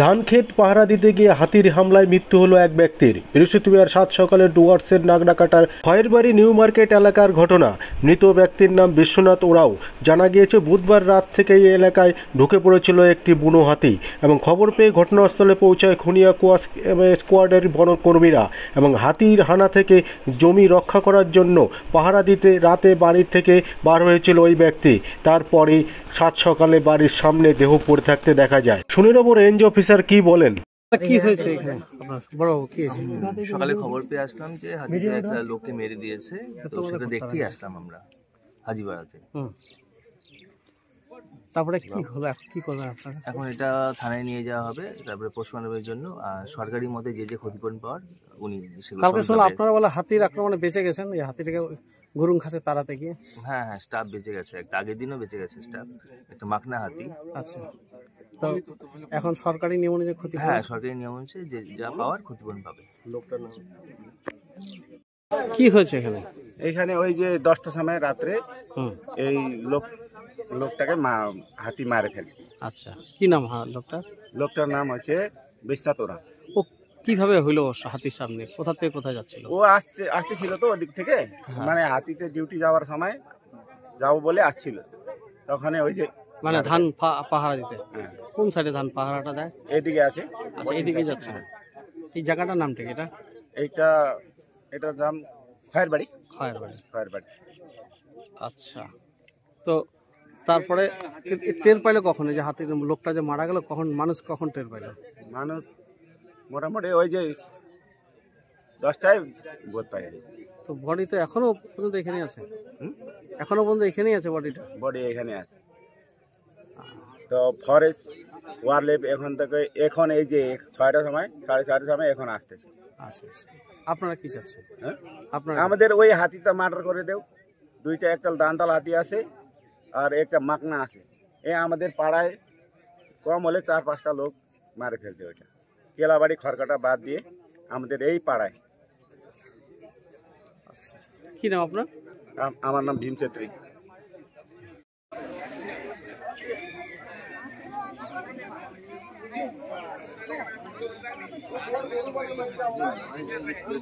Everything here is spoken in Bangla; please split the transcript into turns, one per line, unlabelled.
ধান ক্ষেত পাহারা দিতে গিয়ে হাতির হামলায় মৃত্যু হলো এক ব্যক্তির। বৃহস্পতিবার সাত সকালে ডুয়ার্সের নাগনাকাটার খয়েরবাড়ি নিউ মার্কেট এলাকার ঘটনা। মৃত ব্যক্তির নাম বিশ্বনাথ ওরাও। জানা গিয়েছে বুধবার রাত থেকে এই এলাকায় ঢুকে পড়েছিল একটি বুনো হাতি এবং খবর পেয়ে ঘটনাস্থলে পৌঁছায় খুনিয়া স্কোয়াডের বনকর্মীরা এবং হাতির হানা থেকে জমি রক্ষা করার জন্য পাহারা দিতে রাতে বাড়ি থেকে বার হয়েছিল ওই ব্যক্তি। তারপরে সাত সকালে বাড়ির সামনে দেহ পড়ে থাকতে দেখা যায়। শুনে নেব রেঞ্জ অফিসার কি বলেন।
কি হয়েছে এখানে আপনার বড়বাবু, কি হয়েছে?
সকালে খবর পেয়ে আসলাম যে হাতিতে একটা লোককে মেরে দিয়েছে, তো সেটা দেখতেই আসলাম আমরা হাজিপাড়াতে।
তারপরে কি হলো, কি করবেন আপনারা?
এখন এটা থানায় নিয়ে যাওয়া হবে, তারপরে পোস্টমর্টমের জন্য। আর সরকারি মতে যে যে ক্ষতিপূরণ পাওয়ার উনি
কালকে শুনলাম আপনারা বলে হাতির আক্রমণে বেঁচে গেছেন, এই হাতিটাকে গরুং খাসে তাড়াতে গিয়ে।
হ্যাঁ, স্টাফ বেঁচে গেছে, একটা আগের দিনও বেঁচে গেছে স্টাফ, একটা মাকনা হাতি।
আচ্ছা, তো এখন সরকারি নিয়ম অনুযায়ী ক্ষতি?
হ্যাঁ, সরকারি নিয়ম হচ্ছে যে যা পাওয়ার ক্ষতিপূরণ পাবে।
লোকটার নাম
কি হয়েছে এখানে?
এইখানে ওই যে 10টার সময় রাত্রে এই লোকটাকে হাতি মারে ফেলছে।
আচ্ছা, কি নাম
লোকটার নাম হচ্ছে বিশ্বনাথ ওরাও।
ও কিভাবে হইলো হাতির সামনে? কোথা থেকে কোথায় যাচ্ছিল?
ও আসতেছিল তো ওদিক থেকে, মানে হাতিতে ডিউটি যাওয়ার সময় যাবো বলে আসছিল, তখন ওই যে
মানে ধান পাহারা দিতে।
হ্যাঁ।
কোন সাইডে ধান পাহারাটা দেয়?
এইদিকে আছে।
আচ্ছা, এইদিকে যাচ্ছে। এই জায়গাটার নাম ঠিক এটা?
এটার নাম খয়েরবাড়ি। খয়েরবাড়ি।
আচ্ছা, তো তারপরে টের পাইলো কখন যে হাতির লোকটা যে মারা গেল? মানুষ কখন টের পাইলো?
মানুষ মোটামুটি ওই যে 10টায় বোধ পাই।
তো বডি তো এখনো পর্যন্ত এখানেই আছে? এখনো পর্যন্ত এখানেই আছে বডি এখানে
আছে। তো ফরেস্ট ওয়াইল্ডলাইফ এখন এই যে 6টার সময় 4:30টার সময় এখন আসতেছে।
আচ্ছা, আপনারা কি চাচ্ছেন?
হ্যাঁ, আমাদের ওই হাতিটা মার্ডার করে দেও। দুইটা, একটা দান্তাল হাতি আছে আর একটা মাকনা আছে। আমাদের পাড়ায় কম হলে 4-5টা লোক মারে ফেলছে। ওইটা কেলাবাড়ি খড়কাটা বাদ দিয়ে আমাদের এই পাড়ায়।
আচ্ছা, কি নাম আপনার?
আমার নাম ভীম ছেত্রী।